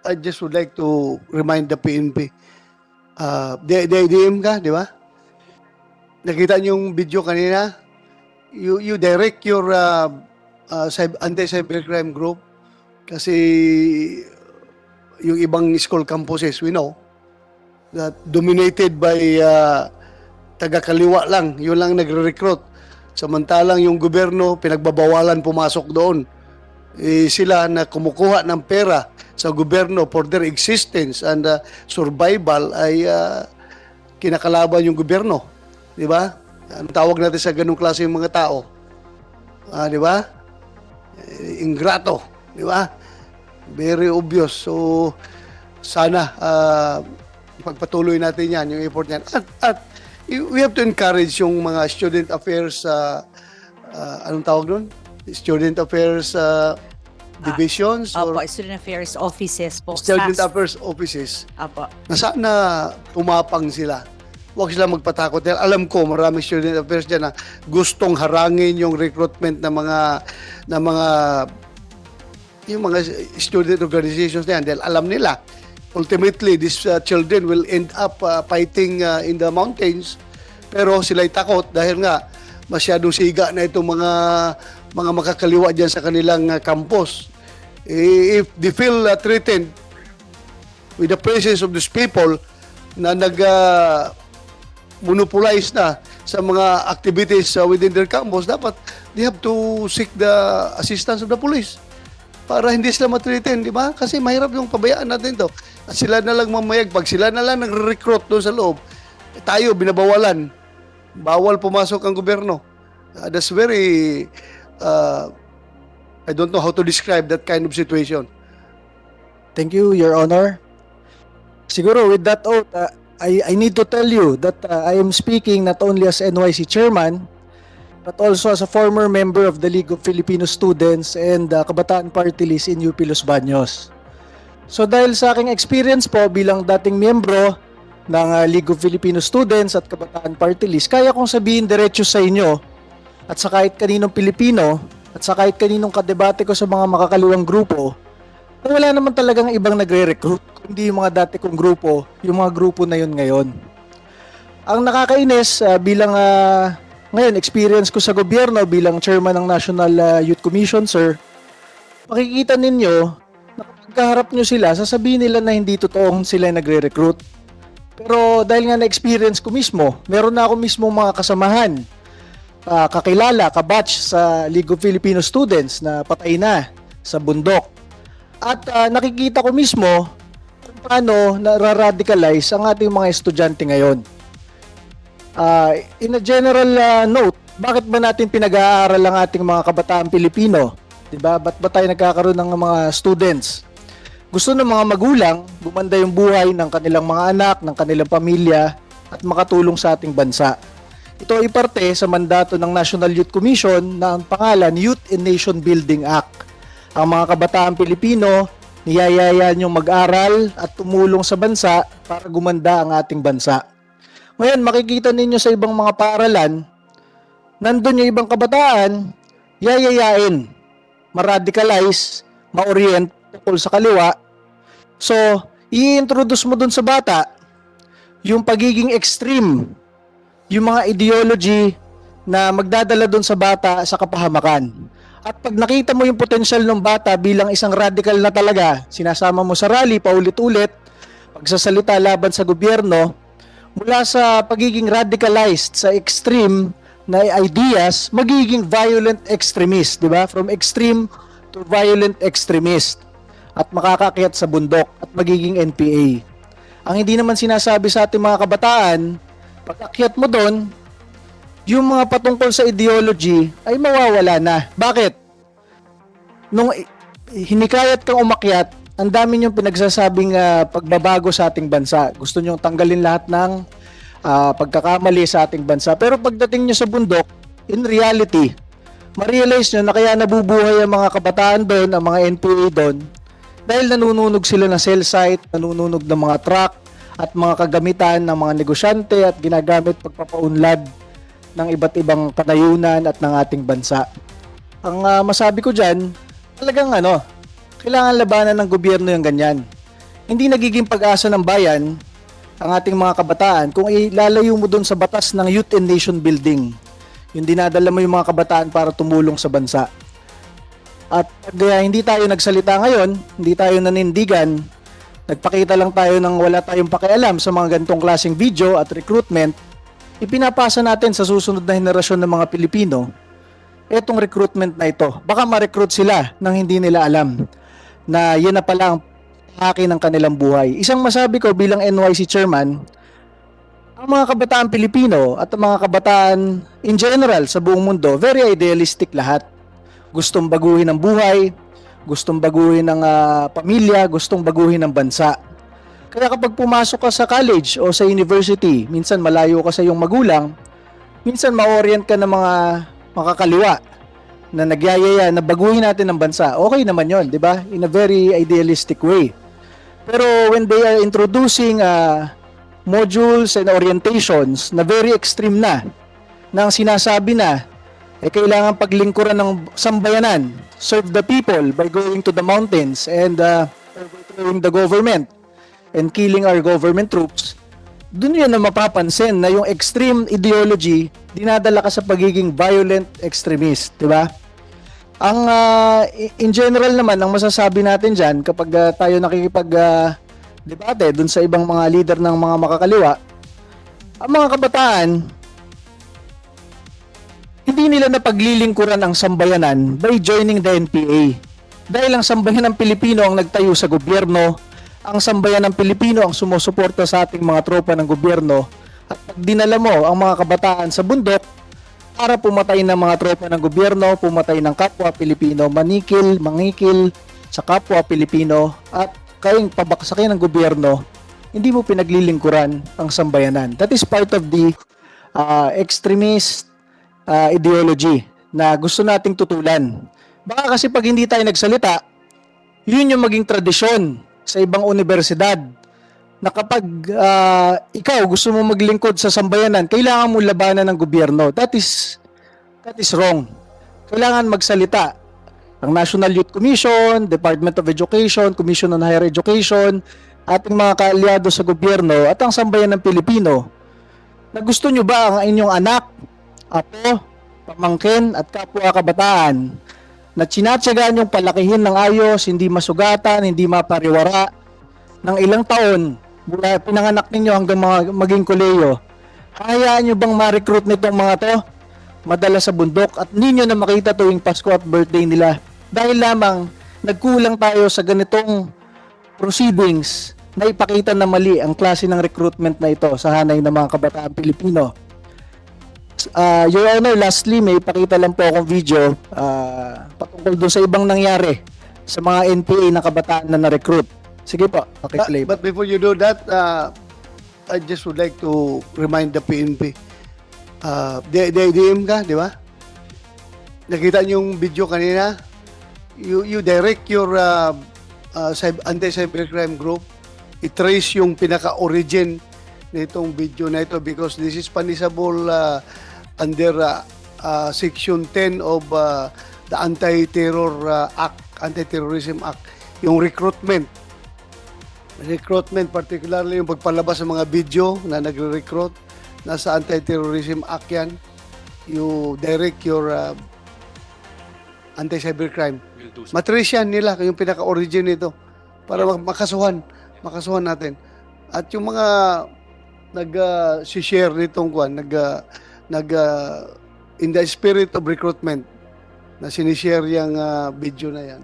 I just would like to remind the PNP. DM ka, di ba? Nakita niyo yung video kanina? You direct your anti-cybercrime group kasi yung ibang school campuses, we know, that dominated by taga-kaliwa lang. Yun lang nagre-recruit. Samantalang yung gobyerno, pinagbabawalan pumasok doon. Sila na kumukuha ng pera sa gobyerno for their existence and survival ay kinakalaban yung gobyerno. Di ba? Ang tawag natin sa ganung klase yung mga tao. Di ba? Ingrato. Di ba? Very obvious. So, sana pagpatuloy natin yan, yung effort yan. At we have to encourage yung mga student affairs, anong tawag nun? Student affairs divisions? Opo, or Student Affairs Offices po. student SAS. affairs offices. Opo. Na sana tumapang sila. Huwag sila magpatakot. Dahil alam ko, maraming student affairs dyan na gustong harangin yung recruitment ng mga yung mga student organizations na yan. Dahil alam nila, ultimately, these children will end up fighting in the mountains. Pero sila'y takot dahil nga masyadong siga na itong mga makakaliwa dyan sa kanilang campus. If they feel threatened with the presence of these people na monopolize na sa mga activities within their campus, dapat they have to seek the assistance of the police para hindi sila matreten, di ba? Kasi mahirap yung pabayaan natin to. At sila na lang mamayag. Pag sila na lang nagre-recruit doon sa loob, tayo binabawalan. Bawal pumasok ang gobyerno. That's very, I don't know how to describe that kind of situation. Thank you, Your Honor. Siguro with that oath, I need to tell you that I am speaking not only as NYC chairman, but also as a former member of the League of Filipino Students and Kabataan Party List in UP Los Baños. So dahil sa aking experience po bilang dating miyembro ng League of Filipino Students at Kabataan Party List, kaya kong sabihin diretso sa inyo at sa kahit kaninong Pilipino at sa kahit kaninong kadebate ko sa mga makakaliwang grupo na wala naman talagang ibang nagre-recruit kundi yung mga dati kong grupo, yung mga grupo na yun ngayon. Ang nakakainis bilang ngayon experience ko sa gobyerno bilang chairman ng National Youth Commission, sir, makikita ninyo na kapag kaharap nyo sila, sasabihin nila na hindi totoong sila nagre-recruit. Pero dahil nga na-experience ko mismo, meron na ako mismo mga kasamahan, kakilala, kabatch sa League of Filipino Students na patay na sa bundok. At nakikita ko mismo kung paano nararadicalize ang ating mga estudyante ngayon. In a general note, bakit ba natin pinag-aaral ang ating mga kabataang Pilipino? Diba? Ba't ba tayo nagkakaroon ng mga students? Gusto ng mga magulang gumanda yung buhay ng kanilang mga anak, ng kanilang pamilya at makatulong sa ating bansa. Ito ay parte sa mandato ng National Youth Commission na ang pangalan Youth and Nation Building Act. Ang mga kabataang Pilipino, niyayayaan yung mag-aral at tumulong sa bansa para gumanda ang ating bansa. Ngayon, makikita ninyo sa ibang mga paaralan, nandun yung ibang kabataan, yayayain, ma-radicalize, ma-orient tungkol sa kaliwa. So, i-introduce mo dun sa bata yung pagiging extreme, yung mga ideology na magdadala dun sa bata sa kapahamakan. At pag nakita mo yung potensyal ng bata bilang isang radical na talaga, sinasama mo sa rally paulit-ulit, pagsasalita laban sa gobyerno, mula sa pagiging radicalized sa extreme na ideas, magiging violent extremist, di ba? From extreme to violent extremist. At makakakyat sa bundok at magiging NPA. Ang hindi naman sinasabi sa ating mga kabataan, pag akyat mo doon, yung mga patungkol sa ideology ay mawawala na. Bakit? Nung hinikayat kang umakyat, ang dami niyong pinagsasabing pagbabago sa ating bansa. Gusto niyong tanggalin lahat ng pagkakamali sa ating bansa. Pero pagdating niyo sa bundok, in reality, ma-realize niyo na kaya nabubuhay ang mga kabataan doon, ang mga NPA doon, dahil nanununog sila ng cell site, nanununog ng mga truck at mga kagamitan ng mga negosyante at ginagamit pagpapaunlad ng iba't ibang kanayunan at ng ating bansa. Ang masabi ko dyan, talagang kailangan labanan ng gobyerno yung ganyan. hindi nagiging pag-asa ng bayan ang ating mga kabataan kung ilalayo mo doon sa batas ng Youth and Nation Building. Yung dinadala mo yung mga kabataan para tumulong sa bansa. At kaya hindi tayo nagsalita ngayon, hindi tayo nanindigan, nagpakita lang tayo ng wala tayong pakialam sa mga ganitong klaseng video at recruitment, ipinapasa natin sa susunod na henerasyon ng mga Pilipino etong recruitment na ito. Baka ma-recruit sila nang hindi nila alam na yan na pala ang haki ng kanilang buhay. Isang masabi ko bilang NYC chairman, ang mga kabataan Pilipino at ang mga kabataan in general sa buong mundo, very idealistic lahat. Gustong baguhin ang buhay, gustong baguhin ang pamilya, gustong baguhin ang bansa. Kaya kapag pumasok ka sa college o sa university, minsan malayo ka sa iyong magulang, minsan ma-orient ka ng mga makakaliwa na nagyayaya na baguhin natin ang bansa. Okay naman yon, di ba? In a very idealistic way. Pero when they are introducing modules and orientations na very extreme na ang sinasabi na kailangan paglingkuran ng sambayanan, serve the people by going to the mountains and overthrowing the government and killing our government troops, dun yun na mapapansin na yung extreme ideology dinadala ka sa pagiging violent extremist, di ba? Ang in general naman, ang masasabi natin dyan kapag tayo nakikipag-debate dun sa ibang mga leader ng mga makakaliwa, ang mga kabataan, hindi nila napaglilingkuran ang sambayanan by joining the NPA. Dahil ang sambayanang Pilipino ang nagtayo sa gobyerno, ang sambayanang Pilipino ang sumusuporta sa ating mga tropa ng gobyerno, at pag dinala mo ang mga kabataan sa bundok, para pumatay ng mga tropa ng gobyerno, pumatay ng kapwa Pilipino, mangikil sa kapwa Pilipino, at kayong pabaksakin ng gobyerno, hindi mo pinaglilingkuran ang sambayanan. That is part of the extremist ideology na gusto nating tutulan. Baka kasi pag hindi tayo nagsalita, yun yung maging tradisyon sa ibang universidad na kapag ikaw gusto mo maglingkod sa sambayanan, kailangan mo labanan ng gobyerno. That is wrong. Kailangan magsalita. Ang National Youth Commission, Department of Education, Commission on Higher Education, ating mga kaalyado sa gobyerno at ang sambayanang Pilipino, na gusto nyo ba ang inyong anak, apo, pamangkin at kapwa kabataan na tsinatsagaan yung palakihin ng ayos, hindi masugatan, hindi mapariwara ng ilang taon mula pinanganak ninyo hanggang maging koleyo, hayaan nyo bang ma-recruit nitong mga to madala sa bundok at ninyo na makita tuwing Pasko at birthday nila dahil lamang nagkulang tayo sa ganitong proceedings na ipakita na mali ang klase ng recruitment na ito sa hanay ng mga kabataan Pilipino. Your Honor, lastly, may ipakita lang po akong video patungkol doon sa ibang nangyari sa mga NPA na kabataan na na-recruit. Sige po, pakiplay. But before you do that, I just would like to remind the PNP. DM ka, di ba? Nakita niyo yung video kanina? You direct your anti-cybercrime group. I-trace yung pinaka-origin nitong video na ito because this is punishable under Section 10 of the Anti-Terror Act, Anti-Terrorism Act. Yung recruitment, particularly yung pagpalabas ng mga video na nagre-recruit, nasa Anti-Terrorism Act yan. You direct your anti-cybercrime. Matrace yan nila, yung pinaka-origin nito para makasuhan natin. At yung mga nag-share nitong in the spirit of recruitment na sinishare yung video na yan.